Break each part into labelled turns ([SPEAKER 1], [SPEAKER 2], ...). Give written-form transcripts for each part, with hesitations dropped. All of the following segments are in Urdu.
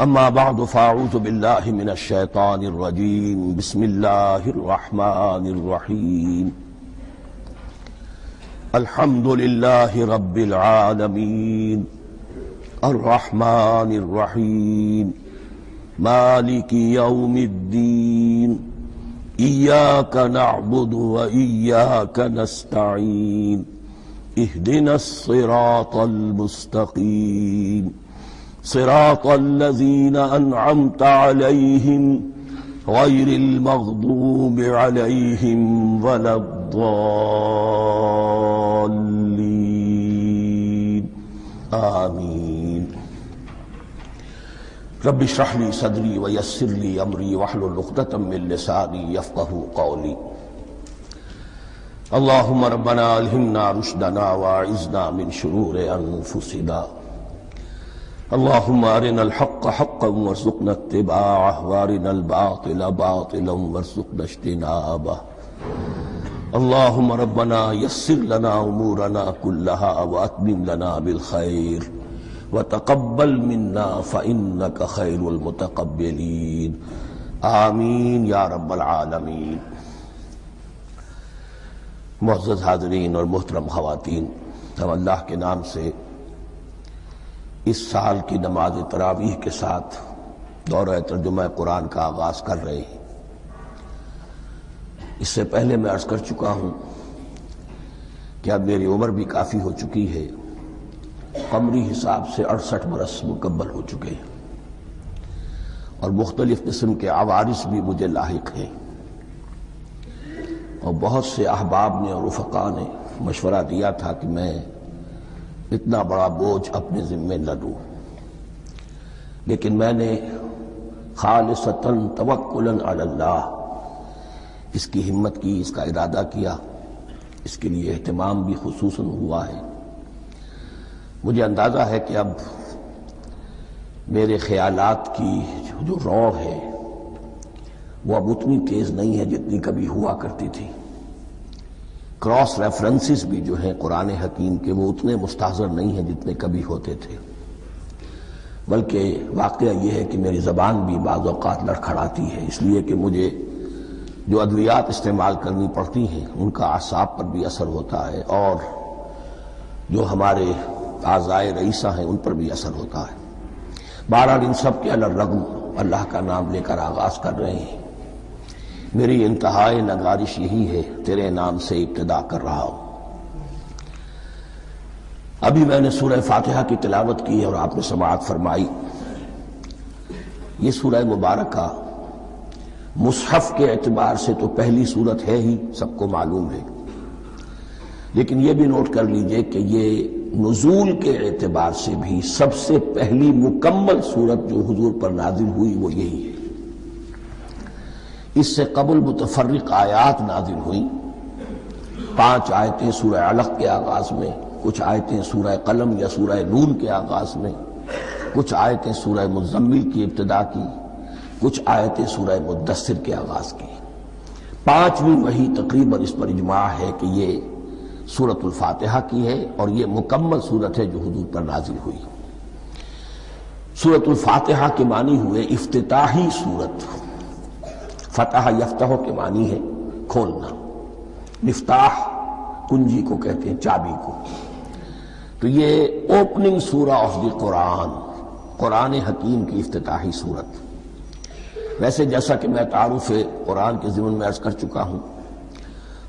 [SPEAKER 1] اما بعد فاعوذ باللہ من الشیطان الرجیم بسم اللہ الرحمن الرحیم الحمد للہ رب العالمین الرحمن الرحیم مالک یوم الدین ایاک نعبد و ایاک نستعین اہدنا الصراط المستقیم صراط الذین انعمت علیہم غیر المغضوب علیہم ولا الضالین آمین۔ رب اشرح لی صدری ویسر لی امری واحلل عقدۃ من لسانی یفقہوا قولی۔ اللہم ربنا الہمنا رشدنا واعذنا من شرور انفسنا، اللہم ارنا الحق حقا وارزقنا اتباعہ وارنا الباطل باطلا وارزقنا اجتنابہ۔ اللہم ربنا یسر لنا امورنا کلہا واتمم لنا بالخیر وتقبل منا فإنک خیر المتقبلین، آمین یا رب العالمین۔ معزز حاضرین اور محترم خواتین، ہم اللہ کے نام سے اس سال کی نماز تراویح کے ساتھ دورہ ترجمہ قرآن کا آغاز کر رہے ہیں۔ اس سے پہلے میں عرض کر چکا ہوں کہ اب میری عمر بھی کافی ہو چکی ہے، قمری حساب سے 68 برس مکمل ہو چکے ہیں، اور مختلف قسم کے عوارض بھی مجھے لاحق ہیں، اور بہت سے احباب نے اور رفقاء نے مشورہ دیا تھا کہ میں اتنا بڑا بوجھ اپنے ذمے نہ لوں، لیکن میں نے خالصتاً توکلاً علی اللہ اس کی ہمت کی، اس کا ارادہ کیا، اس کے لیے اہتمام بھی خصوصاً ہوا ہے۔ مجھے اندازہ ہے کہ اب میرے خیالات کی جو رو ہے وہ اب اتنی تیز نہیں ہے جتنی کبھی ہوا کرتی تھی۔ کراس ریفرنسز بھی جو ہیں قرآن حکیم کے وہ اتنے مستحضر نہیں ہیں جتنے کبھی ہوتے تھے، بلکہ واقعہ یہ ہے کہ میری زبان بھی بعض اوقات لڑکھڑاتی ہے، اس لیے کہ مجھے جو ادویات استعمال کرنی پڑتی ہیں ان کا اعصاب پر بھی اثر ہوتا ہے، اور جو ہمارے اعضائے رئیسہ ہیں ان پر بھی اثر ہوتا ہے۔ بہرحال ان سب کے علی الرغم اللہ کا نام لے کر آغاز کر رہے ہیں۔ میری انتہائی نگارش یہی ہے، تیرے نام سے ابتدا کر رہا ہوں۔ ابھی میں نے سورہ فاتحہ کی تلاوت کی اور آپ نے سماعت فرمائی۔ یہ سورہ مبارکہ مصحف کے اعتبار سے تو پہلی سورت ہے ہی، سب کو معلوم ہے، لیکن یہ بھی نوٹ کر لیجئے کہ یہ نزول کے اعتبار سے بھی سب سے پہلی مکمل سورت جو حضور پر نازل ہوئی وہ یہی ہے۔ اس سے قبل متفرق آیات نازل ہوئیں، 5 آیتیں سورہ علق کے آغاز میں، کچھ آیتیں سورہ قلم یا سورہ نون کے آغاز میں، کچھ آیتیں سورہ مزمل کی ابتدا کی، کچھ آیتیں سورہ مدثر کے آغاز کی۔ 5ویں وحی تقریباً اس پر اجماع ہے کہ یہ سورۃ الفاتحہ کی ہے، اور یہ مکمل سورت ہے جو حضور پر نازل ہوئی۔ سورۃ الفاتحہ کے معنی ہوئے افتتاحی سورت، فتح یفتح کے معنی ہے کھولنا، مفتاح کنجی کو کہتے ہیں، چابی کو۔ تو یہ اوپننگ سورہ آف دی قرآن، قرآن حکیم کی افتتاحی صورت۔ ویسے جیسا کہ میں تعارف قرآن کے ضمن میں عرض کر چکا ہوں،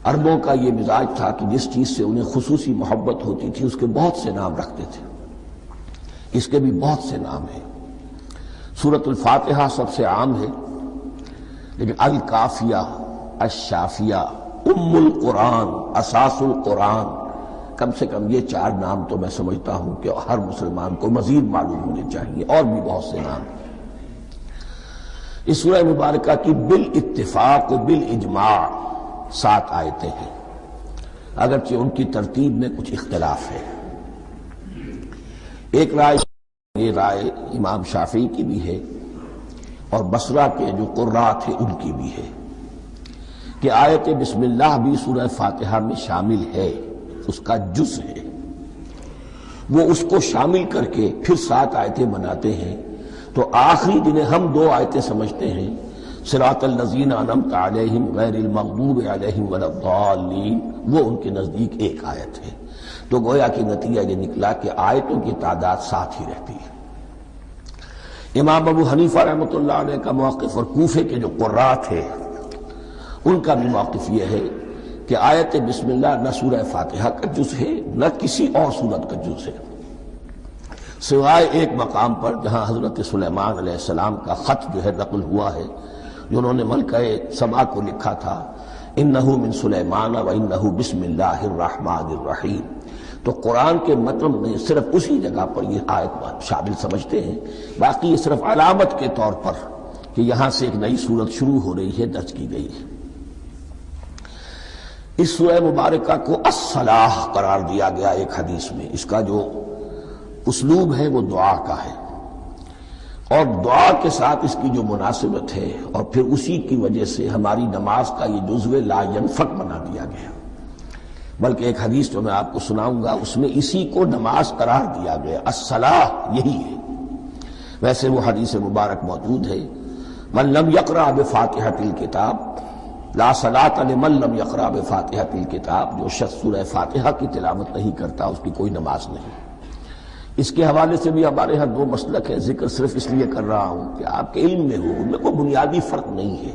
[SPEAKER 1] عربوں کا یہ مزاج تھا کہ جس چیز سے انہیں خصوصی محبت ہوتی تھی اس کے بہت سے نام رکھتے تھے۔ اس کے بھی بہت سے نام ہیں۔ سورۃ الفاتحہ سب سے عام ہے، لیکن الکافیہ، الشافیہ، ام القرآن، اساس القرآن، کم سے کم یہ 4 نام تو میں سمجھتا ہوں کہ ہر مسلمان کو مزید معلوم ہونے چاہیے، اور بھی بہت سے نام۔ اس سورہ مبارکہ کی بالاتفاق و بالاجماع 7 آیتیں ہیں، اگرچہ ان کی ترتیب میں کچھ اختلاف ہے۔ ایک رائے، یہ رائے امام شافعی کی بھی ہے اور بصرہ کے جو قراء تھے ان کی بھی ہے، کہ آیت بسم اللہ بھی سورہ فاتحہ میں شامل ہے، اس کا جز ہے، وہ اس کو شامل کر کے پھر 7 آیتیں بناتے ہیں۔ تو آخری جنہیں ہم دو آیتیں سمجھتے ہیں صراط الذین انعمت علیہم غیر المغضوب علیہم ولا الضالین، وہ ان کے نزدیک ایک آیت ہے۔ تو گویا کہ نتیجہ یہ نکلا کہ آیتوں کی تعداد 7 ہی رہتی ہے۔ امام ابو حنیفہ رحمۃ اللہ علیہ کا موقف اور کوفے کے جو قراء تھے ان کا بھی موقف یہ ہے کہ آیت بسم اللہ نہ سورہ فاتحہ کا جز ہے نہ کسی اور سورت کا جز ہے، سوائے ایک مقام پر جہاں حضرت سلیمان علیہ السلام کا خط جو ہے نقل ہوا ہے، جو انہوں نے ملکہ سبا کو لکھا تھا، انہو من سلیمان و انہو بسم اللہ الرحمن الرحیم۔ تو قرآن کے مطلب میں صرف اسی جگہ پر یہ آیت شامل سمجھتے ہیں، باقی یہ صرف علامت کے طور پر کہ یہاں سے ایک نئی سورت شروع ہو رہی ہے درج کی گئی ہے۔ اس سورہ مبارکہ کو الصلاح قرار دیا گیا ایک حدیث میں، اس کا جو اسلوب ہے وہ دعا کا ہے، اور دعا کے ساتھ اس کی جو مناسبت ہے اور پھر اسی کی وجہ سے ہماری نماز کا یہ جزو لا ینفک بنا دیا گیا، بلکہ ایک حدیث جو میں آپ کو سناؤں گا اس میں اسی کو نماز قرار دیا گیا، الصلاح یہی ہے۔ ویسے وہ حدیث مبارک موجود ہے، من لم یقرأ بفاتحۃ الکتاب لا صلاۃ لمن لم یقرأ بفاتحۃ الکتاب، جو شخص سورہ فاتحہ کی تلاوت نہیں کرتا اس کی کوئی نماز نہیں۔ اس کے حوالے سے بھی ہمارے ہاں 2 مسلک ہیں، ذکر صرف اس لیے کر رہا ہوں کہ آپ کے علم میں ہو، ان میں کوئی بنیادی فرق نہیں ہے،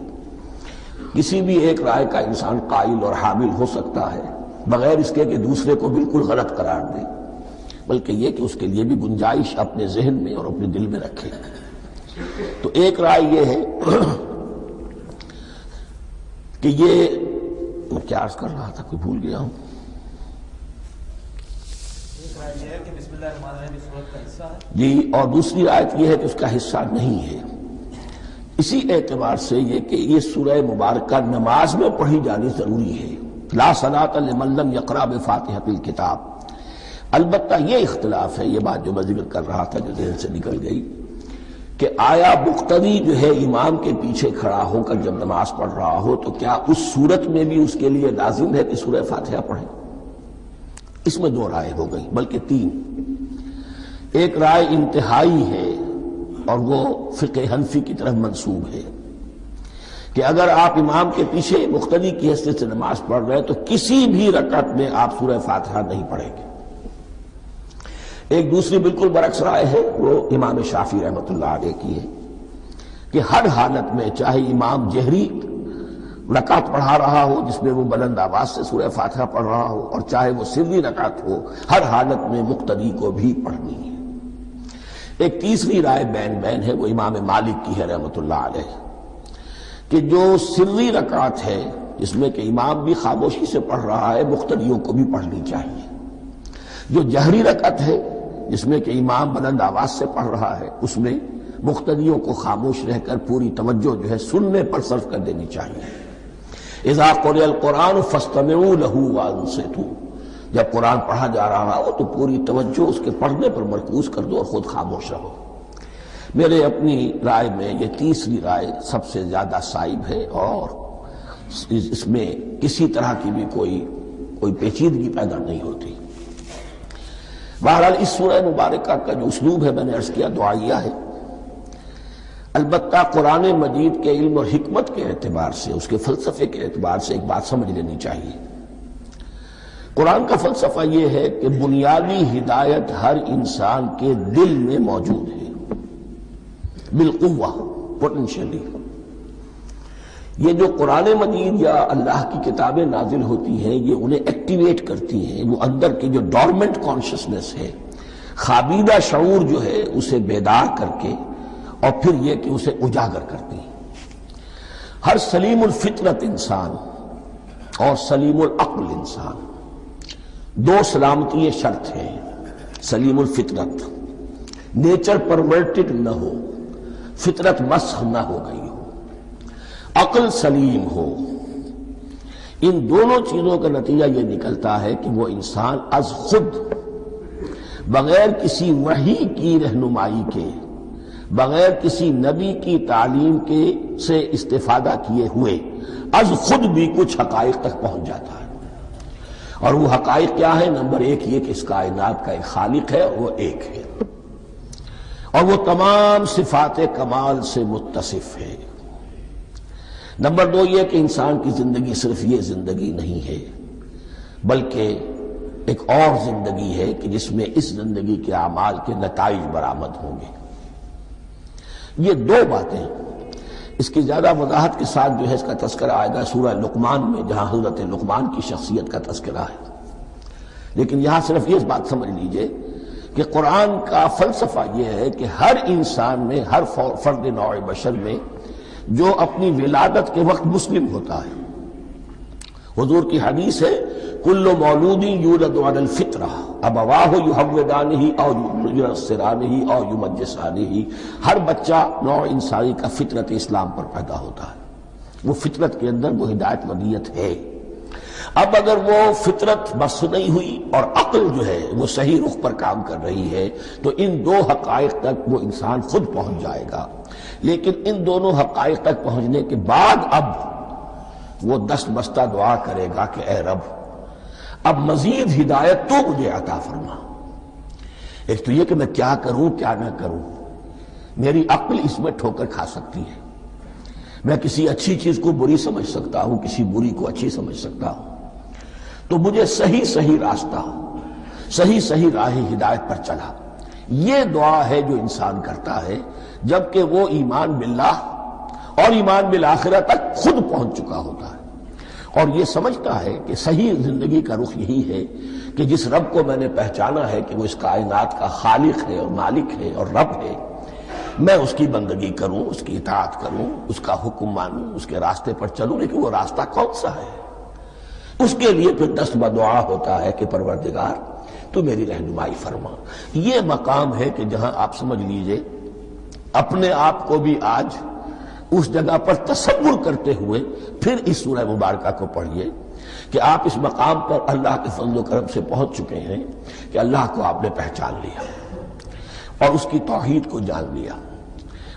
[SPEAKER 1] کسی بھی ایک رائے کا انسان قائل اور حامل ہو سکتا ہے بغیر اس کے کہ دوسرے کو بالکل غلط قرار دے، بلکہ یہ کہ اس کے لیے بھی گنجائش اپنے ذہن میں اور اپنے دل میں رکھے۔ تو ایک رائے یہ ہے کہ یہ میں کیا عرض کر رہا تھا، کوئی بھول گیا ہوں۔ جی، اور دوسری آیت یہ ہے کہ اس کا حصہ نہیں ہے، اسی اعتبار سے یہ کہ یہ سورہ مبارکہ نماز میں پڑھی جانی ضروری ہے، لا صلاۃ لمن لم یقرأ بفاتحۃ الکتاب۔ البتہ یہ اختلاف ہے، یہ بات جو میں ذکر کر رہا تھا جو ذہن سے نکل گئی، کہ آیا مقتدی جو ہے امام کے پیچھے کھڑا ہو کر جب نماز پڑھ رہا ہو تو کیا اس صورت میں بھی اس کے لیے لازم ہے کہ سورہ فاتحہ پڑھے؟ اس میں 2 رائے ہو گئی، بلکہ 3۔ ایک رائے انتہائی ہے اور وہ فقہ حنفی کی طرف منسوب ہے کہ اگر آپ امام کے پیچھے مقتدی کی حیثیت سے نماز پڑھ رہے ہیں تو کسی بھی رکعت میں آپ سورہ فاتحہ نہیں پڑھیں گے۔ ایک دوسری بالکل برعکس رائے ہے، وہ امام شافعی رحمۃ اللہ علیہ کی ہے کہ ہر حالت میں چاہے امام جہری رکعت پڑھا رہا ہو جس میں وہ بلند آواز سے سورہ فاتحہ پڑھ رہا ہو، اور چاہے وہ سری رکعت ہو، ہر حالت میں مقتدی کو بھی پڑھنی ہے۔ ایک تیسری رائے بین ہے، وہ امام مالک کی ہے رحمۃ اللہ علیہ، کہ جو سری رکعت ہے جس میں کہ امام بھی خاموشی سے پڑھ رہا ہے مقتدیوں کو بھی پڑھنی چاہیے، جو جہری رکعت ہے جس میں کہ امام بلند آواز سے پڑھ رہا ہے اس میں مقتدیوں کو خاموش رہ کر پوری توجہ جو ہے سننے پر صرف کر دینی چاہیے۔ اذا قرئ القرآن فاستمعوا له وانصتوا، جب قرآن پڑھا جا رہا ہو تو پوری توجہ اس کے پڑھنے پر مرکوز کر دو اور خود خاموش رہو۔ میرے اپنی رائے میں یہ تیسری رائے سب سے زیادہ صائب ہے اور اس میں کسی طرح کی بھی کوئی پیچیدگی پیدا نہیں ہوتی۔ بہرحال اس سورہ مبارکہ کا جو اسلوب ہے میں نے عرض کیا دعائیہ ہے، البتہ قرآن مجید کے علم اور حکمت کے اعتبار سے، اس کے فلسفے کے اعتبار سے ایک بات سمجھ لینی چاہیے۔ قرآن کا فلسفہ یہ ہے کہ بنیادی ہدایت ہر انسان کے دل میں موجود ہے، بالقوہ، پوٹینشلی۔ یہ جو قرآن مجید یا اللہ کی کتابیں نازل ہوتی ہیں یہ انہیں ایکٹیویٹ کرتی ہیں، وہ اندر کی جو ڈورمنٹ کانشسنس ہے، خابیدہ شعور جو ہے اسے بیدار کر کے اور پھر یہ کہ اسے اجاگر کرتی ہیں۔ ہر سلیم الفطرت انسان اور سلیم العقل انسان، 2 سلامتی شرط ہیں۔ سلیم الفطرت، نیچر پرورٹڈ نہ ہو، فطرت مسخ نہ ہو گئی ہو، عقل سلیم ہو، ان دونوں چیزوں کا نتیجہ یہ نکلتا ہے کہ وہ انسان از خود بغیر کسی وحی کی رہنمائی کے، بغیر کسی نبی کی تعلیم کے سے استفادہ کیے ہوئے از خود بھی کچھ حقائق تک پہنچ جاتا ہے۔ اور وہ حقائق کیا ہے؟ نمبر 1 یہ کہ اس کائنات کا ایک خالق ہے اور وہ ایک ہے، اور وہ تمام صفات کمال سے متصف ہے۔ نمبر 2 یہ کہ انسان کی زندگی صرف یہ زندگی نہیں ہے، بلکہ ایک اور زندگی ہے کہ جس میں اس زندگی کے اعمال کے نتائج برآمد ہوں گے۔ یہ 2 باتیں، اس کی زیادہ وضاحت کے ساتھ جو ہے اس کا تذکرہ آئے گا سورہ لقمان میں، جہاں حضرت لقمان کی شخصیت کا تذکرہ ہے۔ لیکن یہاں صرف یہ بات سمجھ لیجئے کہ قرآن کا فلسفہ یہ ہے کہ ہر انسان میں، ہر فرد نوع بشر میں جو اپنی ولادت کے وقت مسلم ہوتا ہے، حضور کی حدیث ہے کل مولود یولد علی الفطرہ ابواہ یحودانہ او ینصرانہ او یمجسانہ، ہر بچہ نوع انسانی کا فطرت اسلام پر پیدا ہوتا ہے، وہ فطرت کے اندر وہ ہدایت ودیت ہے۔ اب اگر وہ فطرت بس نہیں ہوئی اور عقل جو ہے وہ صحیح رخ پر کام کر رہی ہے تو ان 2 حقائق تک وہ انسان خود پہنچ جائے گا۔ لیکن ان دونوں حقائق تک پہنچنے کے بعد اب وہ دست بستہ دعا کرے گا کہ اے رب اب مزید ہدایت تو مجھے عطا فرما۔ ایک تو یہ کہ میں کیا کروں کیا نہ کروں، میری عقل اس میں ٹھوکر کھا سکتی ہے، میں کسی اچھی چیز کو بری سمجھ سکتا ہوں، کسی بری کو اچھی سمجھ سکتا ہوں، تو مجھے صحیح راستہ، صحیح راہ ہدایت پر چلا۔ یہ دعا ہے جو انسان کرتا ہے جبکہ وہ ایمان باللہ اور ایمان بالآخرہ تک خود پہنچ چکا ہوتا ہے، اور یہ سمجھتا ہے کہ صحیح زندگی کا رخ یہی ہے کہ جس رب کو میں نے پہچانا ہے کہ وہ اس کائنات کا خالق ہے اور مالک ہے اور رب ہے، میں اس کی بندگی کروں، اس کی اطاعت کروں، اس کا حکم مانوں، اس کے راستے پر چلوں۔ لیکن وہ راستہ کون سا ہے؟ اس کے لیے پھر دست بدعا ہوتا ہے کہ پروردگار تو میری رہنمائی فرما۔ یہ مقام ہے کہ جہاں آپ سمجھ لیجئے اپنے آپ کو بھی آج اس جگہ پر تصور کرتے ہوئے پھر اس سورہ مبارکہ کو پڑھیے کہ آپ اس مقام پر اللہ کے فضل و کرم سے پہنچ چکے ہیں کہ اللہ کو آپ نے پہچان لیا اور اس کی توحید کو جان لیا،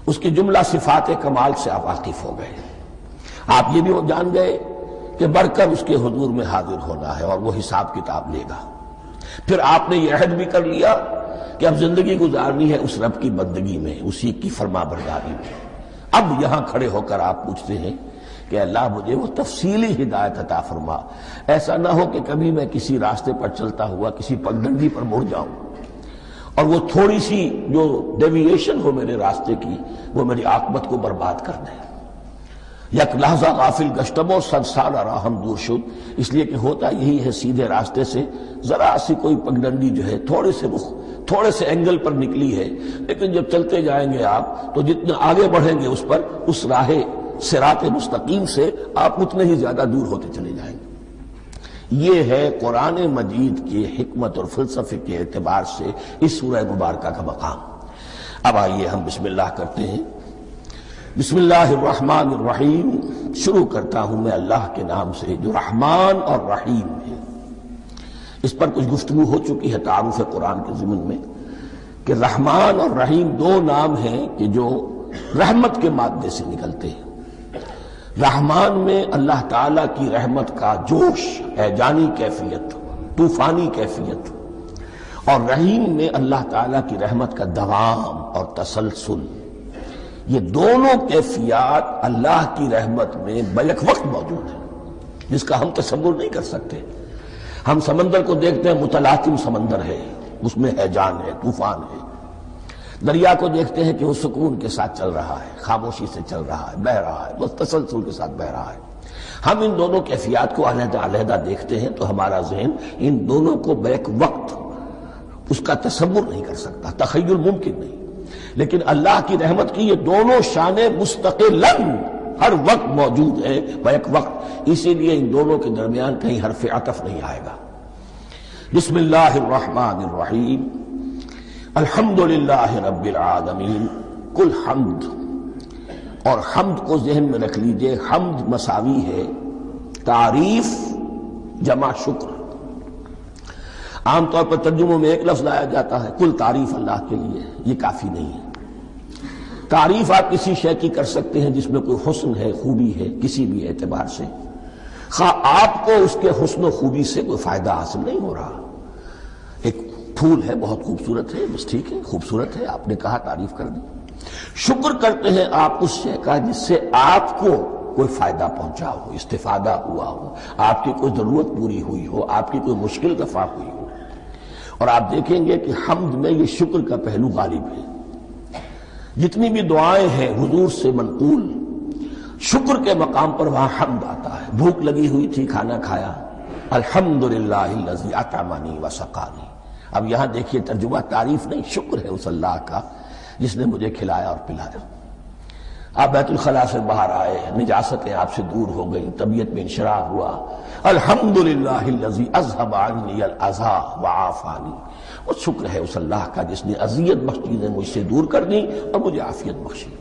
[SPEAKER 1] اس کی جملہ صفات کمال سے آپ واقف ہو گئے، آپ یہ بھی جان گئے کہ بڑھ کر اس کے حضور میں حاضر ہونا ہے اور وہ حساب کتاب لے گا۔ پھر آپ نے یہ عہد بھی کر لیا کہ اب زندگی گزارنی ہے اس رب کی بندگی میں، اسی کی فرما برداری میں۔ اب یہاں کھڑے ہو کر آپ پوچھتے ہیں کہ اللہ مجھے وہ تفصیلی ہدایت عطا فرما، ایسا نہ ہو کہ کبھی میں کسی راستے پر چلتا ہوا کسی پگڈنڈی پر مڑ جاؤں اور وہ تھوڑی سی جو ڈیوییشن ہو میرے راستے کی وہ میری عاقبت کو برباد کر دے۔ یک لحظہ غافل گشتم و 100 سال راہم دور شد، اس لیے کہ ہوتا یہی ہے سیدھے راستے سے ذرا سی کوئی پگڈنڈی جو ہے تھوڑے سے اینگل پر نکلی ہے، لیکن جب چلتے جائیں گے آپ تو جتنا آگے بڑھیں گے اس پر، اس راہ صراط مستقیم سے آپ اتنے ہی زیادہ دور ہوتے چلے جائیں گے۔ یہ ہے قرآن مجید کی حکمت اور فلسفے کے اعتبار سے اس سورہ مبارکہ کا مقام۔ اب آئیے ہم بسم اللہ کرتے ہیں۔ بسم اللہ الرحمن الرحیم، شروع کرتا ہوں میں اللہ کے نام سے جو رحمان اور رحیم ہے۔ اس پر کچھ گفتگو ہو چکی ہے تعارف قرآن کے ضمن میں کہ رحمان اور رحیم 2 نام ہیں کہ جو رحمت کے مادے سے نکلتے ہیں۔ رحمان میں اللہ تعالیٰ کی رحمت کا جوش، ہیجانی کیفیت، طوفانی کیفیت، اور رحیم میں اللہ تعالیٰ کی رحمت کا دوام اور تسلسل۔ یہ دونوں کیفیات اللہ کی رحمت میں بیک وقت موجود ہیں، جس کا ہم تصور نہیں کر سکتے۔ ہم سمندر کو دیکھتے ہیں، متلاطم سمندر ہے، اس میں ہیجان ہے، طوفان ہے۔ دریا کو دیکھتے ہیں کہ وہ سکون کے ساتھ چل رہا ہے، خاموشی سے چل رہا ہے، بہہ رہا ہے، بس تسلسل کے ساتھ بہہ رہا ہے۔ ہم ان دونوں کیفیات کو علیحدہ علیحدہ دیکھتے ہیں تو ہمارا ذہن ان دونوں کو بیک وقت اس کا تصور نہیں کر سکتا، تخیل ممکن نہیں۔ لیکن اللہ کی رحمت کی یہ دونوں شانیں مستقلاً ہر وقت موجود ہیں بیک وقت، اسی لیے ان دونوں کے درمیان کہیں حرف عطف نہیں آئے گا۔ بسم اللہ الرحمن الرحیم، الحمدللہ رب العالمین۔ کل حمد، اور حمد کو ذہن میں رکھ لیجئے، حمد مساوی ہے تعریف جمع شکر۔ عام طور پر ترجموں میں ایک لفظ لایا جاتا ہے، کل تعریف اللہ کے لیے، یہ کافی نہیں ہے۔ تعریف آپ کسی شے کی کر سکتے ہیں جس میں کوئی حسن ہے، خوبی ہے، کسی بھی اعتبار سے، خواہ آپ کو اس کے حسن و خوبی سے کوئی فائدہ حاصل نہیں ہو رہا۔ ایک پھول ہے، بہت خوبصورت ہے، بس ٹھیک ہے، خوبصورت ہے، آپ نے کہا، تعریف کر دی۔ شکر کرتے ہیں آپ اس شے کا جس سے آپ کو کوئی فائدہ پہنچا ہو، استفادہ ہوا ہو، آپ کی کوئی ضرورت پوری ہوئی ہو، آپ کی کوئی مشکل دفع ہوئی ہو۔ اور آپ دیکھیں گے کہ حمد میں یہ شکر کا پہلو غالب ہے۔ جتنی بھی دعائیں ہیں حضور سے منقول، شکر کے مقام پر وہاں حمد آتا ہے۔ بھوک لگی ہوئی تھی، کھانا کھایا، الحمدللہ الذی اطعمنی وسقانی۔ اب یہاں دیکھیے ترجمہ تعریف نہیں، شکر ہے اس اللہ کا جس نے مجھے کھلایا اور پلایا۔ آپ بیت الخلاء سے باہر آئے، نجاستیں آپ سے دور ہو گئیں، طبیعت میں انشراح ہوا، الحمدللہ الذی اذھب عنی الاذی وعافانی۔ وہ شکر ہے اس اللہ کا جس نے اذیت بخش چیزیں مجھ سے دور کر دیں اور مجھے عافیت بخشی۔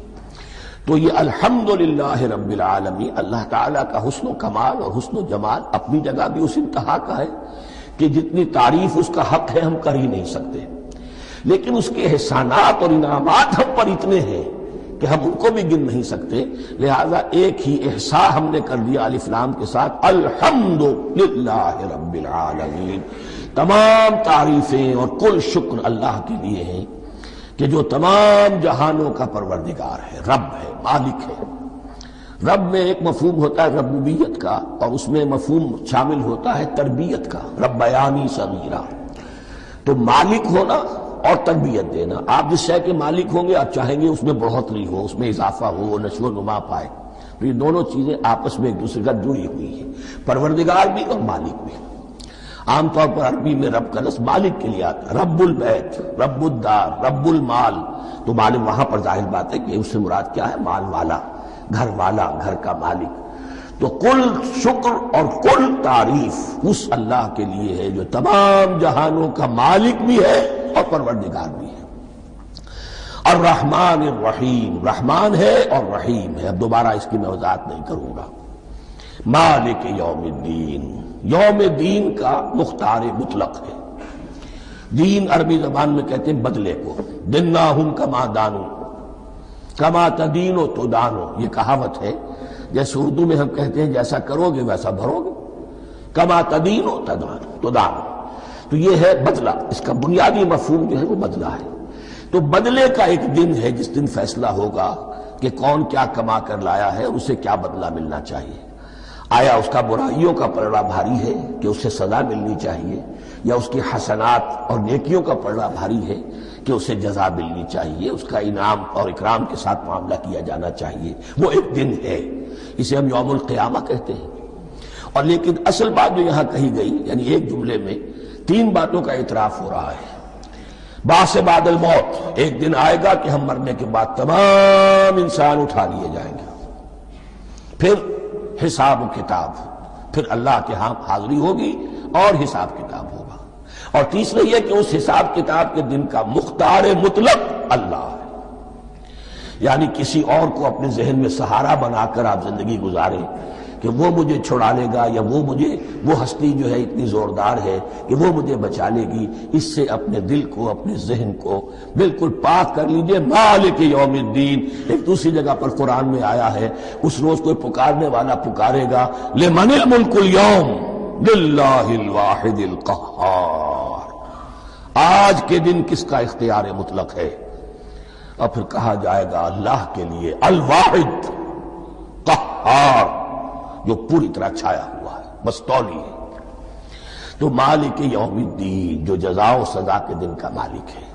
[SPEAKER 1] تو یہ الحمدللہ رب العالمین، اللہ تعالیٰ کا حسن و کمال اور حسن و جمال اپنی جگہ بھی اس انتہا کا ہے کہ جتنی تعریف اس کا حق ہے ہم کر ہی نہیں سکتے، لیکن اس کے احسانات اور انعامات ہم پر اتنے ہیں کہ ہم ان کو بھی گن نہیں سکتے۔ لہذا ایک ہی احصاء ہم نے کر دیا الف لام کے ساتھ، الحمدللہ رب العالمین۔ تمام تعریفیں اور کل شکر اللہ کے لیے ہیں کہ جو تمام جہانوں کا پروردگار ہے، رب ہے، مالک ہے۔ رب میں ایک مفہوم ہوتا ہے ربوبیت کا، اور اس میں مفہوم شامل ہوتا ہے تربیت کا، ربیانی صغیرہ۔ تو مالک ہونا اور تربیت دینا، آپ جس شے کے مالک ہوں گے آپ چاہیں گے اس میں بڑھوتری ہو، اس میں اضافہ ہو، نشو و نما پائے۔ تو یہ دونوں چیزیں آپس میں ایک دوسرے کا جڑی ہوئی ہیں، پروردگار بھی اور مالک بھی۔ عام طور پر عربی میں رب کا لفظ مالک کے لیے آتا ہے، رب البیت، رب الدار، رب المال۔ تو مالک وہاں پر ظاہر بات ہے کہ اس سے مراد کیا ہے، مال والا، گھر والا، گھر کا مالک۔ تو کل شکر اور کل تعریف اس اللہ کے لیے ہے جو تمام جہانوں کا مالک بھی ہے اور پروردگار بھی ہے۔ الرحمن الرحیم، رحمان ہے اور رحیم ہے۔ اب دوبارہ اس کی میں وضاحت نہیں کروں گا۔ مالک یوم الدین، یوم دین کا مختار مطلق ہے۔ دین عربی زبان میں کہتے ہیں بدلے کو، دناہم کما دانو، کما تدینو تو دانو، یہ کہاوت ہے۔ جیسے اردو میں ہم کہتے ہیں جیسا کرو گے ویسا بھرو گے، کما تدینو تو دانو۔ تو یہ ہے بدلہ، اس کا بنیادی مفہوم جو ہے وہ بدلہ ہے۔ تو بدلے کا ایک دن ہے جس دن فیصلہ ہوگا کہ کون کیا کما کر لایا ہے اور اسے کیا بدلہ ملنا چاہیے۔ آیا اس کا برائیوں کا پلڑا بھاری ہے کہ اسے سزا ملنی چاہیے، یا اس کی حسنات اور نیکیوں کا پلڑا بھاری ہے کہ اسے جزا ملنی چاہیے، اس کا انعام اور اکرام کے ساتھ معاملہ کیا جانا چاہیے۔ وہ ایک دن ہے، اسے ہم یوم القیامہ کہتے ہیں۔ اور لیکن اصل بات جو یہاں کہی گئی، یعنی ایک جملے میں تین باتوں کا اعتراف ہو رہا ہے۔ بعث بعد الموت، ایک دن آئے گا کہ ہم مرنے کے بعد تمام انسان اٹھا لیے جائیں گے، پھر حساب و کتاب، پھر اللہ کے ہاں حاضری ہوگی اور حساب کتاب ہوگا۔ اور تیسرے یہ کہ اس حساب کتاب کے دن کا مختار مطلق اللہ ہے، یعنی کسی اور کو اپنے ذہن میں سہارا بنا کر آپ زندگی گزاریں کہ وہ مجھے چھڑا لے گا، یا وہ ہستی جو ہے اتنی زوردار ہے کہ وہ مجھے بچا لے گی، اس سے اپنے دل کو، اپنے ذہن کو بالکل پاک کر لیجئے۔ مالک یوم الدین، ایک دوسری جگہ پر قرآن میں آیا ہے، اس روز کوئی پکارنے والا پکارے گا، لمن الملک اليوم للہ الواحد القہار، آج کے دن کس کا اختیار مطلق ہے؟ اور پھر کہا جائے گا اللہ کے لیے، الواحد قہار، جو پوری طرح چھایا ہوا ہے، مستولی ہے۔ تو مالک یوم الدین، جو جزا و سزا کے دن کا مالک ہے۔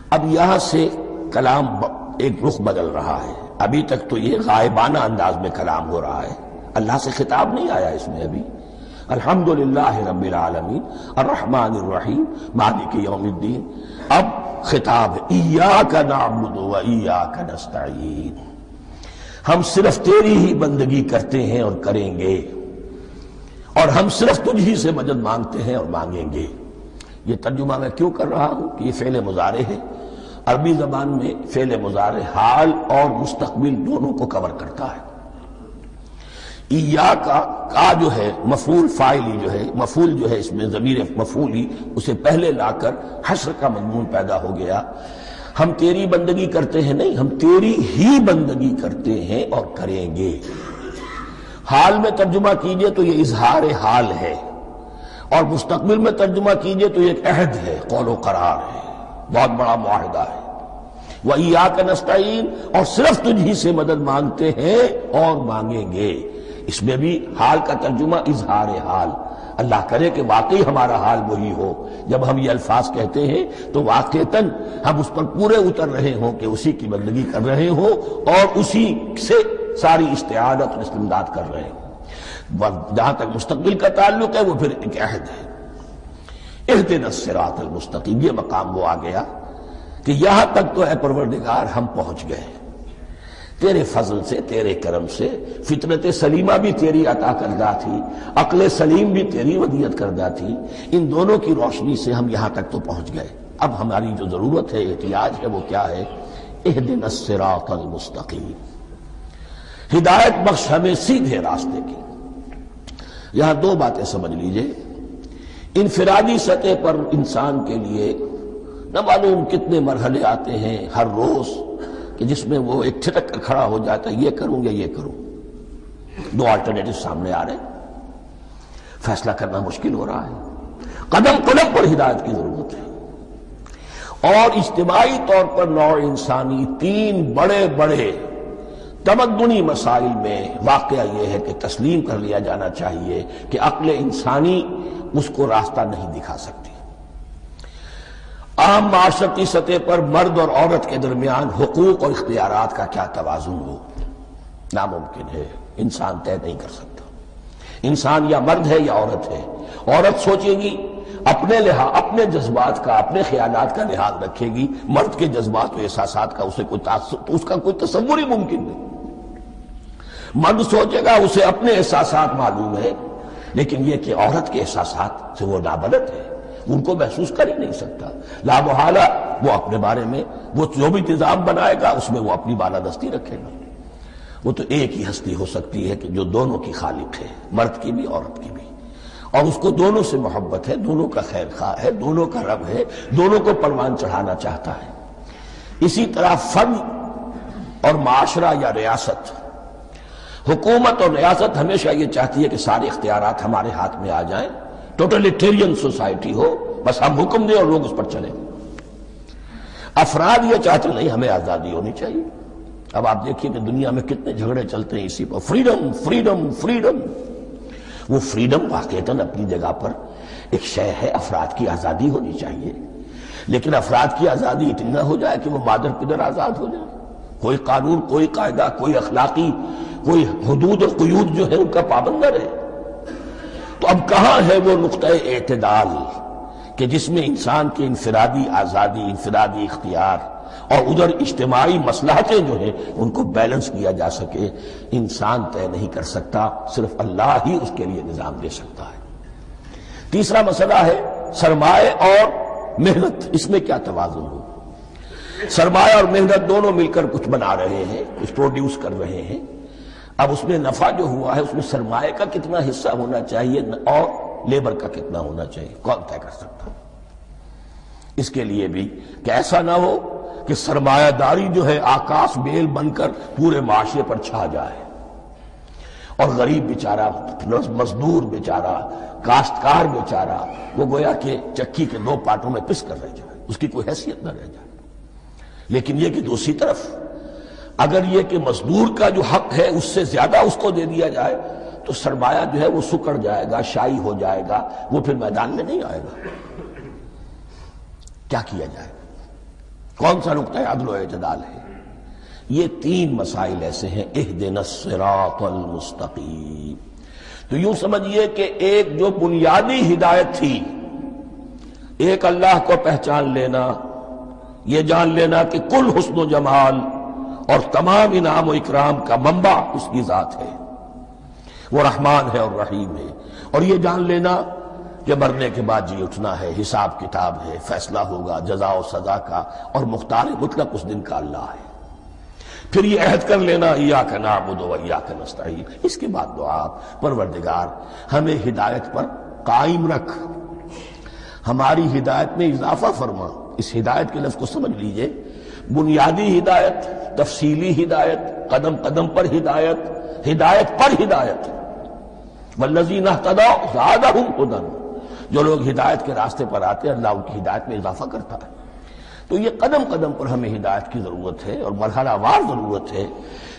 [SPEAKER 1] اب یہاں سے کلام ایک رخ بدل رہا ہے۔ ابھی تک تو یہ غائبانہ انداز میں کلام ہو رہا ہے، اللہ سے خطاب نہیں آیا اس میں ابھی۔ الحمدللہ رب العالمین الرحمن الرحیم مالک یوم الدین۔ اب خطاب ہے، ایاک نعبد و ایاک نستعین، ہم صرف تیری ہی بندگی کرتے ہیں اور کریں گے، اور ہم صرف تجھ ہی سے مدد مانگتے ہیں اور مانگیں گے۔ یہ ترجمہ میں کیوں کر رہا ہوں کہ یہ فعل مضارع ہے۔ عربی زبان میں فعل مضارع حال اور مستقبل دونوں کو کور کرتا ہے۔ کا جو ہے مفعول فاعلی جو ہے، مفعول جو ہے اس میں ضمیر مفعول ہی اسے پہلے لا کر حشر کا مضمون پیدا ہو گیا۔ ہم تیری بندگی کرتے ہیں نہیں، ہم تیری ہی بندگی کرتے ہیں اور کریں گے۔ حال میں ترجمہ کیجئے تو یہ اظہار حال ہے، اور مستقبل میں ترجمہ کیجئے تو یہ ایک عہد ہے، قول و قرار ہے، بہت بڑا معاہدہ ہے۔ وَإِيَّاكَ نَسْتَعِينُ، اور صرف تجھ ہی سے مدد مانگتے ہیں اور مانگیں گے۔ اس میں بھی حال کا ترجمہ اظہار حال، اللہ کرے کہ واقعی ہمارا حال وہی ہو، جب ہم یہ الفاظ کہتے ہیں تو واقعتاً ہم اس پر پورے اتر رہے ہوں کہ اسی کی بندگی کر رہے ہوں اور اسی سے ساری استعانت اور استمداد کر رہے ہوں۔ جہاں تک مستقبل کا تعلق ہے وہ پھر ایک عہد ہے، اہدنا الصراط المستقیم، یہ مقام وہ آ گیا کہ یہاں تک تو اے پروردگار ہم پہنچ گئے، تیرے فضل سے، تیرے کرم سے، فطرت سلیمہ بھی تیری عطا کردہ تھی، عقل سلیم بھی تیری ودیعت کردہ تھی، ان دونوں کی روشنی سے ہم یہاں تک تو پہنچ گئے۔ اب ہماری جو ضرورت ہے، احتیاج ہے، وہ کیا ہے؟ اہدنا الصراط المستقیم، ہدایت بخش ہمیں سیدھے راستے کی۔ یہاں دو باتیں سمجھ لیجئے، انفرادی سطح پر انسان کے لیے نہ معلوم کتنے مرحلے آتے ہیں ہر روز کہ جس میں وہ ایک چھٹک کر کھڑا ہو جاتا ہے، یہ کروں یا یہ کروں، دو آلٹرنیٹو سامنے آ رہے ہیں، فیصلہ کرنا مشکل ہو رہا ہے، قدم قدم پر ہدایت کی ضرورت ہے۔ اور اجتماعی طور پر نوع انسانی تین بڑے بڑے تمدنی مسائل میں واقعہ یہ ہے کہ تسلیم کر لیا جانا چاہیے کہ عقل انسانی اس کو راستہ نہیں دکھا سکتی۔ عام معاشرتی سطح پر مرد اور عورت کے درمیان حقوق اور اختیارات کا کیا توازن ہو، ناممکن ہے، انسان طے نہیں کر سکتا۔ انسان یا مرد ہے یا عورت ہے، عورت سوچے گی اپنے اپنے جذبات کا، اپنے خیالات کا لحاظ رکھے گی، مرد کے جذبات و احساسات کا اس کا کوئی تصور ہی ممکن نہیں۔ مرد سوچے گا اسے اپنے احساسات معلوم ہے، لیکن یہ کہ عورت کے احساسات سے وہ نابلد ہے، ان کو محسوس کر ہی نہیں سکتا، لا محالہ وہ اپنے بارے میں وہ جو بھی نظام بنائے گا اس میں وہ اپنی بالادستی رکھے گا۔ وہ تو ایک ہی ہستی ہو سکتی ہے کہ جو دونوں کی خالق ہے، مرد کی بھی عورت کی بھی، اور اس کو دونوں سے محبت ہے، دونوں کا خیر خواہ ہے، دونوں کا رب ہے، دونوں کو پروان چڑھانا چاہتا ہے۔ اسی طرح فرد اور معاشرہ یا ریاست، حکومت اور ریاست ہمیشہ یہ چاہتی ہے کہ سارے اختیارات ہمارے ہاتھ میں آ جائیں، ٹوٹلیٹیرین سوسائٹی ہو، بس ہم حکم دیں اور لوگ اس پر چلیں۔ افراد یہ چاہتے نہیں، ہمیں آزادی ہونی چاہیے۔ اب آپ دیکھیے کہ دنیا میں کتنے جھگڑے چلتے ہیں اسی پر، فریڈم فریڈم فریڈم۔ وہ فریڈم واقعتاً اپنی جگہ پر ایک شے ہے، افراد کی آزادی ہونی چاہیے، لیکن افراد کی آزادی اتنی نہ ہو جائے کہ وہ مادر پدر آزاد ہو جائے، کوئی قانون، کوئی قاعدہ، کوئی اخلاقی کوئی حدود اور قیود جو ہے ان کا پابند نہ رہے۔ تو اب کہاں ہے وہ نقطہ اعتدال کہ جس میں انسان کی انفرادی آزادی، انفرادی اختیار اور ادھر اجتماعی مصلحتیں جو ہیں ان کو بیلنس کیا جا سکے؟ انسان طے نہیں کر سکتا، صرف اللہ ہی اس کے لیے نظام دے سکتا ہے۔ تیسرا مسئلہ ہے سرمایہ اور محنت، اس میں کیا توازن ہو؟ سرمایہ اور محنت دونوں مل کر کچھ بنا رہے ہیں، کچھ پروڈیوس کر رہے ہیں۔ اب اس میں نفع جو ہوا ہے اس میں سرمایہ کا کتنا حصہ ہونا چاہیے اور لیبر کا کتنا ہونا چاہیے، کون طے کر سکتا؟ اس کے لیے بھی کہ ایسا نہ ہو کہ سرمایہ داری جو ہے آکاش بیل بن کر پورے معاشرے پر چھا جائے اور غریب بیچارہ، مزدور بیچارہ، کاشتکار بیچارہ وہ گویا کہ چکی کے دو پارٹوں میں پس کر رہ جائے، اس کی کوئی حیثیت نہ رہ جائے۔ لیکن یہ کہ دوسری طرف اگر یہ کہ مزدور کا جو حق ہے اس سے زیادہ اس کو دے دیا جائے تو سرمایہ جو ہے وہ سکڑ جائے گا، شائی ہو جائے گا، وہ پھر میدان میں نہیں آئے گا۔ کیا کیا جائے؟ کون سا نقطہ عدل و اعتدال ہے؟ یہ تین مسائل ایسے ہیں، اہدنا الصراط المستقیم۔ تو یوں سمجھیے کہ ایک جو بنیادی ہدایت تھی، ایک اللہ کو پہچان لینا، یہ جان لینا کہ کل حسن و جمال اور تمام انعام و اکرام کا منبع اس کی ذات ہے، وہ رحمان ہے اور رحیم ہے، اور یہ جان لینا کہ مرنے کے بعد جی اٹھنا ہے، حساب کتاب ہے، فیصلہ ہوگا جزا و سزا کا، اور مختار مطلق اس دن کا اللہ ہے۔ پھر یہ عہد کر لینا ایاک نعبد و ایاک نستعین۔ اس کے بعد دعا، پروردگار ہمیں ہدایت پر قائم رکھ، ہماری ہدایت میں اضافہ فرما۔ اس ہدایت کے لفظ کو سمجھ لیجئے، بنیادی ہدایت، تفصیلی ہدایت، قدم قدم پر ہدایت، ہدایت پر ہدایت۔ والذین اہتدوا زادہم ھدی، جو لوگ ہدایت کے راستے پر آتے ہیں اللہ ان کی ہدایت میں اضافہ کرتا ہے۔ تو یہ قدم قدم پر ہمیں ہدایت کی ضرورت ہے اور مرحلہ وار ضرورت ہے۔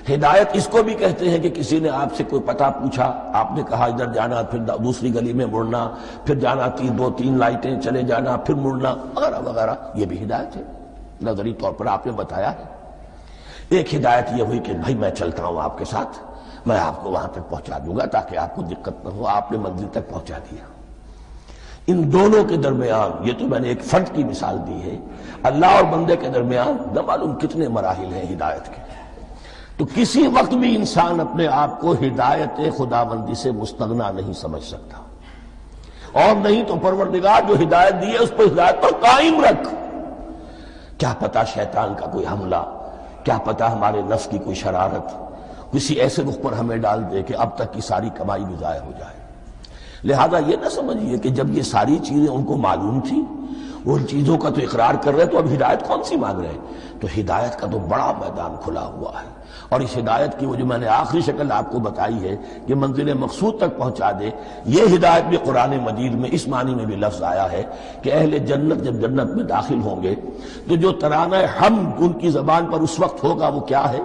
[SPEAKER 1] ہدایت اس کو بھی کہتے ہیں کہ کسی نے آپ سے کوئی پتہ پوچھا، آپ نے کہا ادھر جانا، پھر دوسری گلی میں مڑنا، پھر جانا دو تین لائٹیں چلے جانا، پھر مڑنا وغیرہ وغیرہ، یہ بھی ہدایت ہے، نظری طور پر آپ نے بتایا ہے۔ ایک ہدایت یہ ہوئی کہ بھائی میں چلتا ہوں آپ کے ساتھ، میں آپ کو وہاں تک پہنچا دوں گا تاکہ آپ کو دقت نہ ہو، آپ نے منزل تک پہنچا دیا۔ ان دونوں کے درمیان، یہ تو میں نے ایک فرد کی مثال دی ہے، اللہ اور بندے کے درمیان نہ معلوم کتنے مراحل ہیں ہدایت کے۔ تو کسی وقت بھی انسان اپنے آپ کو ہدایت خداوندی سے مستغنا نہیں سمجھ سکتا، اور نہیں تو پروردگار جو ہدایت دی ہے اس پر ہدایت پر قائم رکھ۔ کیا پتہ شیطان کا کوئی حملہ، کیا پتہ ہمارے نفس کی کوئی شرارت کسی ایسے رخ پر ہمیں ڈال دے کہ اب تک کی ساری کمائی بھی ضائع ہو جائے۔ لہذا یہ نہ سمجھیے کہ جب یہ ساری چیزیں ان کو معلوم تھی، وہ ان چیزوں کا تو اقرار کر رہے تو اب ہدایت کون سی مانگ رہے؟ تو ہدایت کا تو بڑا میدان کھلا ہوا ہے، اور اس ہدایت کی وہ جو میں نے آخری شکل آپ کو بتائی ہے کہ منزل مقصود تک پہنچا دے، یہ ہدایت بھی قرآن مجید میں اس معنی میں بھی لفظ آیا ہے کہ اہل جنت جب جنت میں داخل ہوں گے تو جو ترانہ حمد ان کی زبان پر اس وقت ہوگا وہ کیا ہے؟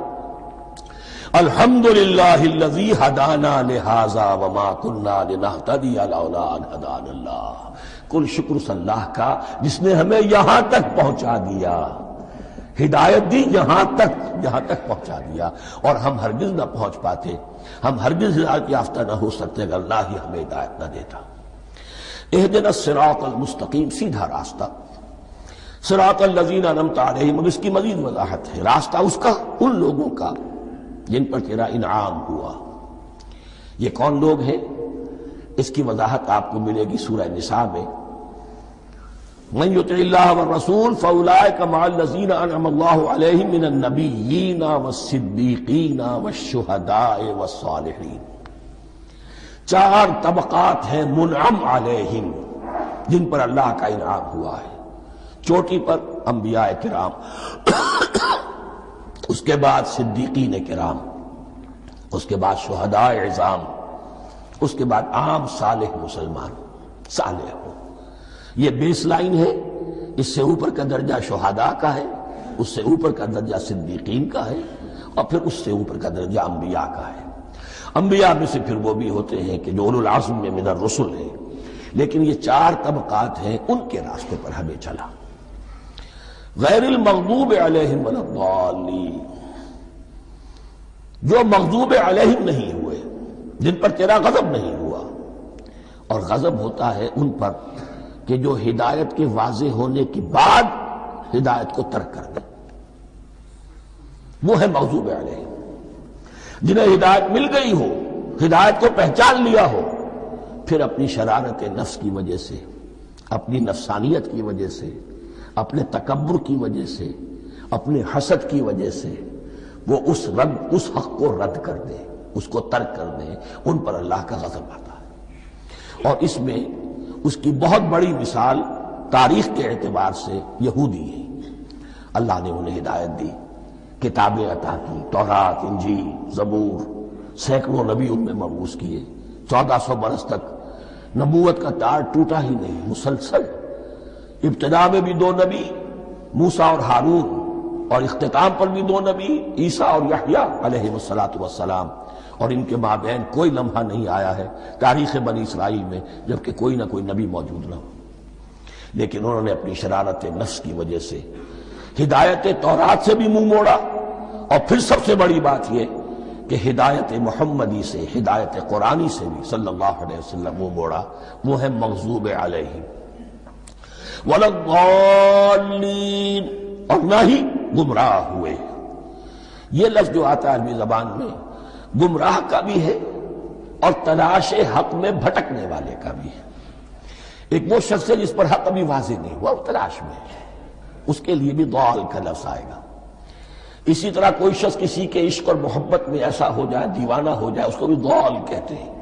[SPEAKER 1] الحمدللہ الذی ہدانا لہذا وما کنا لنہتدی لولا ان ہدانا اللہ۔ کل شکر اس اللہ کا جس نے ہمیں یہاں تک پہنچا دیا، ہدایت دی یہاں تک پہنچا دیا، اور ہم ہرگز نہ پہنچ پاتے، ہم ہرگز ہدایت یافتہ نہ ہو سکتے اگر اللہ ہی ہمیں ہدایت نہ دیتا۔ اہدنا الصراط المستقیم، سیدھا راستہ، صراط الذین انعمت علیہم، اب اس کی مزید وضاحت ہے، راستہ اس کا ان لوگوں کا جن پر تیرا انعام ہوا۔ یہ کون لوگ ہیں؟ اس کی وضاحت آپ کو ملے گی سورہ نساء میں، من یطع اللہ والرسول فاولئک مع الذین انعم اللہ علیہم من النبیین والصدیقین والشہداء والصالحین۔ چار طبقات ہیں منعم علیہم جن پر اللہ کا انعام ہوا ہے۔ چوٹی پر انبیاء کرام، اس کے بعد صدیقین کرام، اس کے بعد شہداء عظام، اس کے بعد عام صالح مسلمان، صالح ہو۔ یہ بیس لائن ہے، اس سے اوپر کا درجہ شہداء کا ہے، اس سے اوپر کا درجہ صدیقین کا ہے، اور پھر اس سے اوپر کا درجہ انبیاء کا ہے۔ انبیاء میں سے پھر وہ بھی ہوتے ہیں کہ جو اولو العزم میں من الرسل ہیں، لیکن یہ چار طبقات ہیں، ان کے راستے پر ہمیں چلا۔ غیر المغضوب علیہم ولا الضالین، جو مغضوب علیہم نہیں ہوئے، جن پر تیرا غضب نہیں ہوا، اور غضب ہوتا ہے ان پر کہ جو ہدایت کے واضح ہونے کے بعد ہدایت کو ترک کر دیں، وہ ہے مغضوب علیہم۔ جنہیں ہدایت مل گئی ہو، ہدایت کو پہچان لیا ہو، پھر اپنی شرارت نفس کی وجہ سے، اپنی نفسانیت کی وجہ سے، اپنے تکبر کی وجہ سے، اپنے حسد کی وجہ سے وہ اس حق کو رد کر دیں، اس کو ترک کر دیں، ان پر اللہ کا غضب آتا ہے۔ اور اس میں اس کی بہت بڑی مثال تاریخ کے اعتبار سے یہودی ہیں۔ اللہ نے انہیں ہدایت دی، کتابیں عطا کی، تورات، انجیل، زبور، سینکڑوں نبی ان میں مبعوث کیے، 1400 برس تک نبوت کا تار ٹوٹا ہی نہیں، مسلسل۔ ابتداء میں بھی 2 نبی، موسیٰ اور ہارون، اور اختتام پر بھی 2 نبی، عیسیٰ اور یحییٰ علیہ السلام، اور ان کے مابین کوئی لمحہ نہیں آیا ہے تاریخ بنی اسرائیل میں جبکہ کوئی نہ کوئی نبی موجود نہ ہو۔ لیکن انہوں نے اپنی شرارت نفس کی وجہ سے ہدایت تورات سے بھی منہ موڑا، اور پھر سب سے بڑی بات یہ کہ ہدایت محمدی سے، ہدایت قرآنی سے بھی صلی اللہ علیہ وسلم منہ موڑا، وہ ہے مغضوب علیہم ولا الضالین، اور نہ ہی گمراہ ہوئے۔ یہ لفظ جو آتا ہے عربی زبان میں گمراہ کا بھی ہے اور تلاش حق میں بھٹکنے والے کا بھی ہے۔ ایک وہ شخص ہے جس پر حق ابھی واضح نہیں ہوا، وہ تلاش میں ہے، اس کے لیے بھی ضال کا لفظ آئے گا۔ اسی طرح کوئی شخص کسی کے عشق اور محبت میں ایسا ہو جائے، دیوانہ ہو جائے، اس کو بھی ضال کہتے ہیں،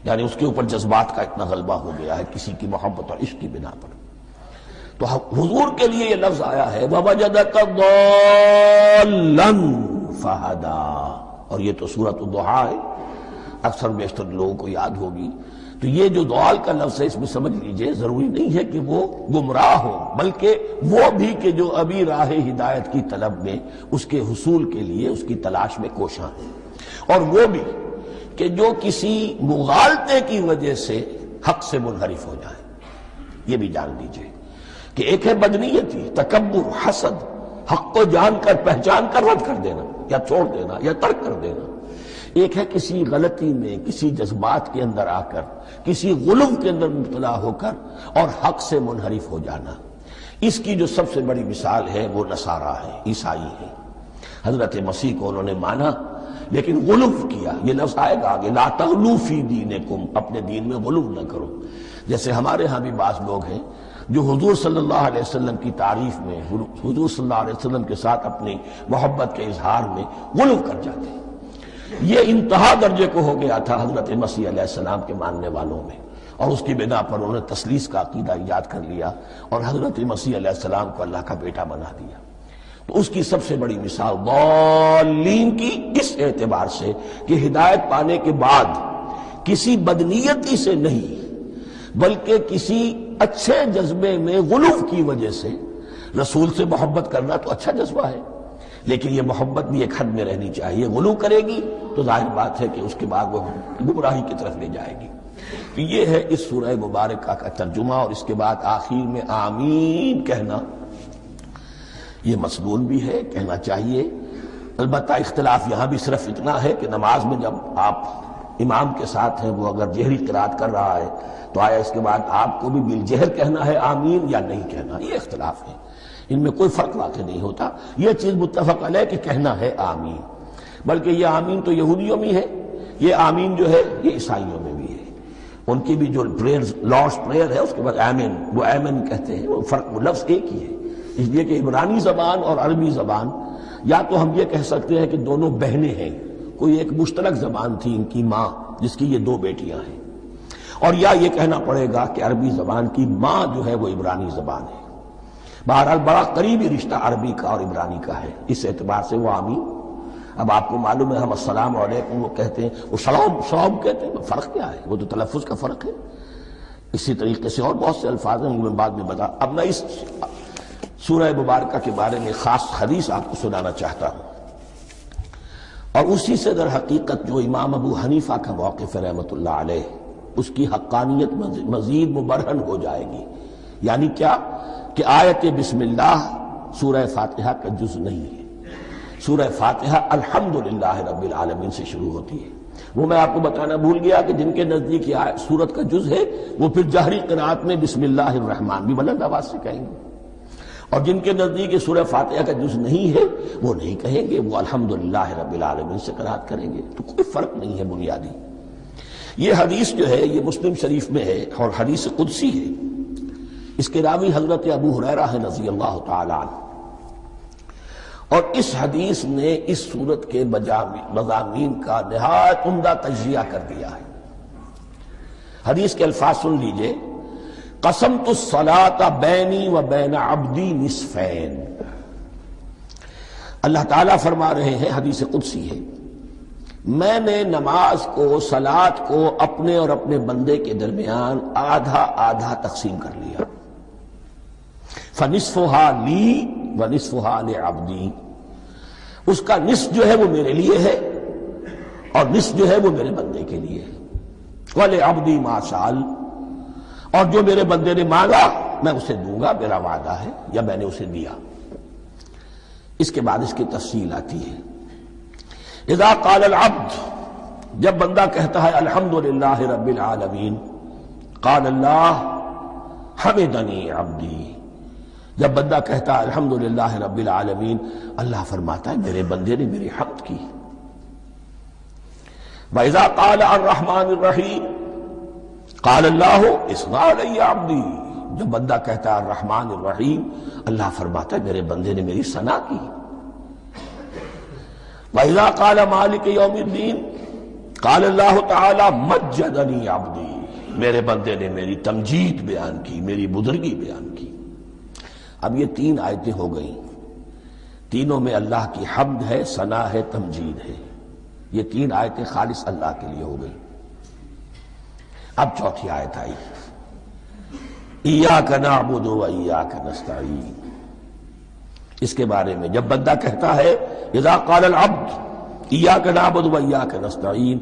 [SPEAKER 1] یعنی اس کے اوپر جذبات کا اتنا غلبہ ہو گیا ہے کسی کی محبت اور عشق کی بنا پر۔ تو حضور کے لیے یہ لفظ آیا ہے وَوَجَدَكَ ضَالًّا فَهَدَىٰ، اور یہ تو سورۃ الضحیٰ ہے، اکثر بیشتر لوگوں کو یاد ہوگی۔ تو یہ جو ضلال کا لفظ ہے اس میں سمجھ لیجئے ضروری نہیں ہے کہ وہ گمراہ ہو، بلکہ وہ بھی کہ جو ابھی راہ ہدایت کی طلب میں اس کے حصول کے لیے اس کی تلاش میں کوشاں ہیں، اور وہ بھی کہ جو کسی مغالطے کی وجہ سے حق سے منحرف ہو جائے۔ یہ بھی جان لیجئے کہ ایک ہے بدنیتی، تکبر، حسد، حق کو جان کر پہچان کر رد کر دینا یا چھوڑ دینا یا ترک کر دینا، ایک ہے کسی غلطی میں، کسی جذبات کے اندر آ کر، کسی غلو کے اندر مبتلا ہو کر اور حق سے منحرف ہو جانا۔ اس کی جو سب سے بڑی مثال ہے وہ نصارہ ہے، عیسائی ہے۔ حضرت مسیح کو انہوں نے مانا لیکن غلو کیا، یہ لفظ آئے گا آگے، لا تغلو فی دینکم، اپنے دین میں غلو نہ کرو۔ جیسے ہمارے ہاں بھی بعض لوگ ہیں جو حضور صلی اللہ علیہ وسلم کی تعریف میں، حضور صلی اللہ علیہ وسلم کے ساتھ اپنی محبت کے اظہار میں غلو کر جاتے ہیں۔ یہ انتہا درجے کو ہو گیا تھا حضرت مسیح علیہ السلام کے ماننے والوں میں، اور اس کی بنا پر انہوں نے تثلیث کا عقیدہ ایجاد کر لیا اور حضرت مسیح علیہ السلام کو اللہ کا بیٹا بنا دیا۔ تو اس کی سب سے بڑی مثال ضالین کی اس اعتبار سے کہ ہدایت پانے کے بعد کسی بدنیتی سے نہیں بلکہ کسی اچھے جذبے میں غلو کی وجہ سے رسول سے محبت کرنا تو اچھا جذبہ ہے، لیکن یہ محبت بھی ایک حد میں رہنی چاہیے۔ غلو کرے گی تو ظاہر بات ہے کہ اس کے بعد وہ گمراہی کی طرف لے جائے گی۔ تو یہ ہے اس سورہ مبارکہ کا ترجمہ، اور اس کے بعد آخر میں آمین کہنا یہ مسنون بھی ہے، کہنا چاہیے۔ البتہ اختلاف یہاں بھی صرف اتنا ہے کہ نماز میں جب آپ امام کے ساتھ ہیں، وہ اگر جہری قرات کر رہا ہے تو آیا اس کے بعد آپ کو بھی بالجہر کہنا ہے آمین یا نہیں کہنا، یہ اختلاف ہے، ان میں کوئی فرق واقع نہیں ہوتا۔ یہ چیز متفق علیہ کہ کہنا ہے آمین، بلکہ یہ آمین تو یہودیوں میں ہے، یہ آمین جو ہے یہ عیسائیوں میں بھی ہے۔ ان کی بھی جو پریئر لارڈس پریئر ہے اس کے بعد آمین، وہ آمین کہتے ہیں، وہ فرق وہ لفظ ایک ہی ہے، اس لیے کہ عبرانی زبان اور عربی زبان یا تو ہم یہ کہہ سکتے ہیں کہ دونوں بہنیں ہیں، کوئی ایک مشترک زبان تھی ان کی ماں جس کی یہ دو بیٹیاں ہیں، اور یا یہ کہنا پڑے گا کہ عربی زبان کی ماں جو ہے وہ عبرانی زبان ہے۔ بہرحال بڑا قریبی رشتہ عربی کا اور عبرانی کا ہے، اس اعتبار سے وہ آمین۔ اب آپ کو معلوم ہے ہم السلام علیکم وہ کہتے ہیں، وہ سلام کہتے ہیں، فرق کیا ہے؟ وہ تو تلفظ کا فرق ہے۔ اسی طریقے سے اور بہت سے الفاظ ہیں، میں بعد میں بتا۔ اب میں اس سورہ مبارکہ کے بارے میں خاص حدیث آپ کو سنانا چاہتا ہوں، اور اسی سے در حقیقت جو امام ابو حنیفہ کا موقف ہے رحمۃ اللہ علیہ، اس کی حقانیت مزید مبرہن ہو جائے گی۔ یعنی کیا کہ آیت بسم اللہ سورہ فاتحہ کا جز نہیں ہے، سورہ فاتحہ الحمدللہ رب العالمین سے شروع ہوتی ہے۔ وہ میں آپ کو بتانا بھول گیا کہ جن کے نزدیک یہ سورت کا جز ہے وہ پھر جہری قرات میں بسم اللہ الرحمن بھی بلند آواز سے کہیں گے، اور جن کے نزدیک یہ سورہ فاتحہ کا جز نہیں ہے وہ نہیں کہیں گے، وہ الحمدللہ رب العالمین سے قرات کریں گے۔ تو کوئی فرق نہیں ہے بنیادی۔ یہ حدیث جو ہے یہ مسلم شریف میں ہے اور حدیث قدسی ہے، اس کے راوی حضرت ابو ہریرہ ہے رضی اللہ تعالی عنہ، اور اس حدیث نے اس سورت کے مضامین کا نہایت عمدہ تجزیہ کر دیا ہے۔ حدیث کے الفاظ سن لیجئے، قسمت الصلاۃ بینی و بین عبدی نصفین۔ اللہ تعالیٰ فرما رہے ہیں، حدیث قدسی ہے، میں نے نماز کو، صلاۃ کو اپنے اور اپنے بندے کے درمیان آدھا آدھا تقسیم کر لیا۔ فنصفها لی ونصفها لعبدی، اس کا نصف جو ہے وہ میرے لیے ہے اور نصف جو ہے وہ میرے بندے کے لیے ہے۔ وَلِعَبْدِي مَا سَأَلَ، اور جو میرے بندے نے مانگا میں اسے دوں گا، میرا وعدہ ہے یا میں نے اسے دیا۔ اس کے بعد اس کی تفصیل آتی ہے، اذا قال العبد، جب بندہ کہتا ہے الحمدللہ رب العالمین، قال اللہ حمدنی عبدی، جب بندہ کہتا ہے الحمدللہ رب العالمین، اللہ فرماتا ہے میرے بندے نے میری حمد کی۔ وَإِذَا قَالَ الرَّحْمَنِ الرَّحِيمِ قَالَ اللَّهُ اثْنَى عَلَيَّ عَبْدِي، جب بندہ کہتا ہے الرحمن الرحیم، اللہ فرماتا ہے میرے بندے نے میری ثنا کی۔ وَإِذَا قَالَ مَالِكِ يَوْمِ الدِّينِ قَالَ اللَّهُ تَعَالَى مَجَّدَنِي عَبْدِي، میرے بندے نے میری تمجید بیان کی، میری بزرگی بیان کی۔ اب یہ تین آیتیں ہو گئیں، تینوں میں اللہ کی حمد ہے، ثنا ہے، تمجید ہے، یہ تین آیتیں خالص اللہ کے لیے ہو گئیں۔ اب چوتھی آیت آئی، ایاک نعبد و ایاک نستعین۔ اس کے بارے میں جب بندہ کہتا ہے اذا قال العبد ایاک نعبد و ایاک نستعین،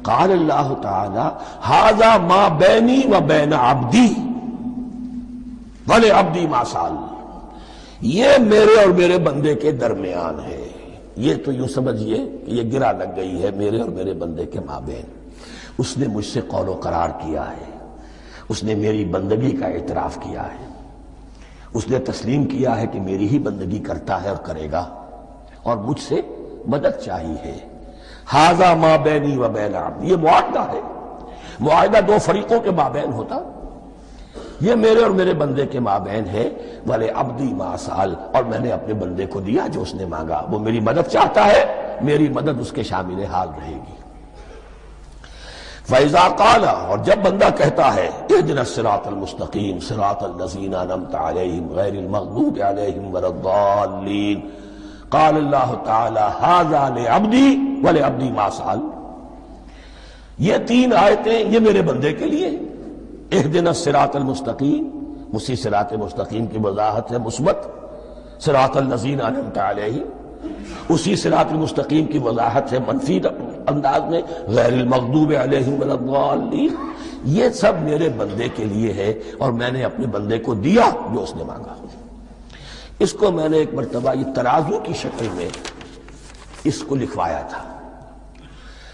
[SPEAKER 1] قال اللہ تعالی ھذا ما بینی و بین عبدی ولعبدی ما سأل، یہ میرے اور میرے بندے کے درمیان ہے۔ یہ تو یوں سمجھیے کہ یہ گرا لگ گئی ہے میرے اور میرے بندے کے مابین۔ اس نے مجھ سے قول و قرار کیا ہے، اس نے میری بندگی کا اعتراف کیا ہے، اس نے تسلیم کیا ہے کہ میری ہی بندگی کرتا ہے اور کرے گا، اور مجھ سے مدد چاہیے ہے۔ ھذا ما بینی و بین عبدی، یہ معاہدہ ہے، معاہدہ دو فریقوں کے مابین ہوتا، یہ میرے اور میرے بندے کے مابین ہے۔ وَلِعَبْدِي مَا سَأَلَ، اور میں نے اپنے بندے کو دیا جو اس نے مانگا، وہ میری مدد چاہتا ہے، میری مدد اس کے شامل حال رہے گی۔ فَإِذَا قَالَ، اور جب بندہ کہتا ہے اهْدِنَا الصِّرَاطَ الْمُسْتَقِيمَ صِرَاطَ الَّذِينَ أَنْعَمْتَ عَلَيْهِمْ غَيْرِ الْمَغْضُوبِ عَلَيْهِمْ وَلَا الضَّالِّينَ، قال اللہ تعالی ھذا لعبدی ولعبدی ما سأل، یہ تین آیتیں یہ میرے بندے کے لیے، اهدنا الصراط المستقیم، اسی صراط مستقیم کی وضاحت ہے مثبت، صراط الذین انعمت علیہم، اسی صراط المستقیم کی وضاحت ہے منفی انداز میں، غیر المغضوب علیہم ولا الضالین، یہ سب میرے بندے کے لیے ہے اور میں نے اپنے بندے کو دیا جو اس نے مانگا۔ اس کو میں نے ایک مرتبہ یہ ترازو کی شکل میں اس کو لکھوایا تھا۔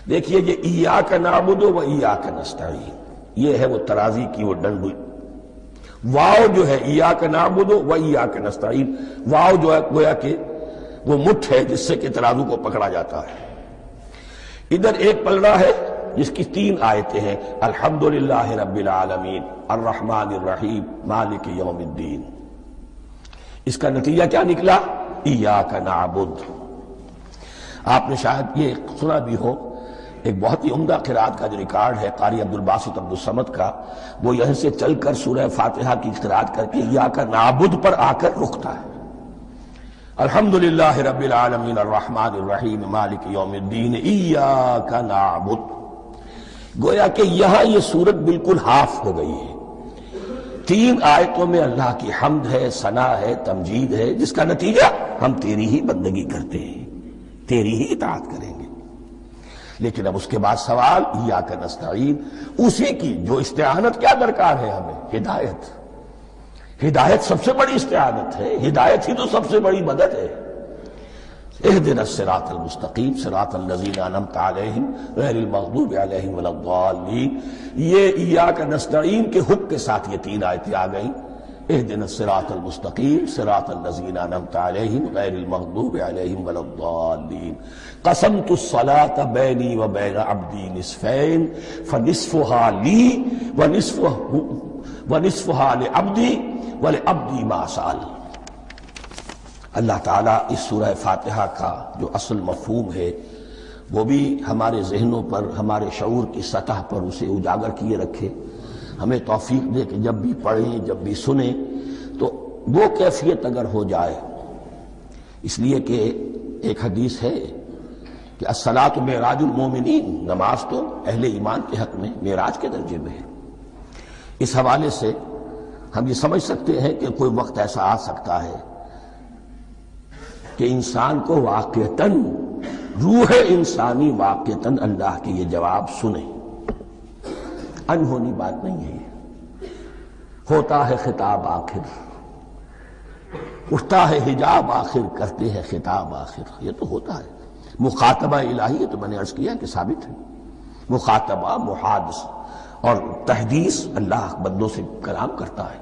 [SPEAKER 1] دیکھیے یہ ایاک نعبد و ایاک نستعین، یہ ہے وہ ترازی کی وہ ڈنڈی، واو جو ہے ایاک نعبد و ایاک نستعین، واو جو ہے گویا کہ وہ مٹھ ہے جس سے کہ ترازو کو پکڑا جاتا ہے۔ ادھر ایک پلڑا ہے جس کی تین آیتیں ہیں، الحمدللہ رب العالمین الرحمن الرحیم مالک یوم الدین۔ اس کا نتیجہ کیا نکلا؟ ایاک نعبد۔ آپ نے شاید یہ سنا بھی ہو، ایک بہت ہی عمدہ قرات کا جو ریکارڈ ہے قاری عبدالباسط عبدالصمد کا، وہ یہیں سے چل کر سورہ فاتحہ کی قرات کر کے ایاک نعبد پر آ کر رکتا ہے، الحمدللہ رب العالمین الرحمن الرحیم مالک یوم الدین ایاک نعبد۔ گویا کہ یہاں یہ صورت بالکل ہاف ہو گئی ہے، تین آیتوں میں اللہ کی حمد ہے، ثنا ہے، تمجید ہے، جس کا نتیجہ ہم تیری ہی بندگی کرتے ہیں، تیری ہی اطاعت کریں گے۔ لیکن اب اس کے بعد سوال ایاک نستعین، اسی کی جو استعانت کیا درکار ہے ہمیں؟ ہدایت۔ ہدایت سب سے بڑی استعانت ہے، ہدایت ہی تو سب سے بڑی مدد ہے۔ اهدنا الصراط المستقیم صراط الذین انعمت علیہم غیر المغضوب علیہم ولا الضالین، یہ ایاک نستعین کے حکم کے ساتھ یہ تین آیتیں آ گئیں، اهدنا الصراط المستقیم صراط الذین انعمت علیہم غیر المغضوب علیہم ولا الضالین، قسمت الصلاة بینی و بین عبدی نصفین فنصفها لی ونصفها لعبدی ولعبدی ما سأل۔ اللہ تعالیٰ اس سورہ فاتحہ کا جو اصل مفہوم ہے وہ بھی ہمارے ذہنوں پر، ہمارے شعور کی سطح پر اسے اجاگر کیے رکھے، ہمیں توفیق دے کہ جب بھی پڑھیں، جب بھی سنیں تو وہ کیفیت اگر ہو جائے، اس لیے کہ ایک حدیث ہے کہ الصلاۃ معراج المومنین، نماز تو اہل ایمان کے حق میں معراج کے درجے میں ہے۔ اس حوالے سے ہم یہ سمجھ سکتے ہیں کہ کوئی وقت ایسا آ سکتا ہے کہ انسان کو واقعتاً، روح انسانی واقعتاً اللہ کے یہ جواب سنے، انہونی بات نہیں ہے یہ، ہوتا ہے خطاب آخر، اٹھتا ہے حجاب آخر، کرتے ہیں خطاب آخر، یہ تو ہوتا ہے۔ مخاطبہ الہی، یہ تو میں نے عرض کیا کہ ثابت ہے، مخاطبہ، محادثہ اور تحدیث، اللہ بندوں سے کلام کرتا ہے۔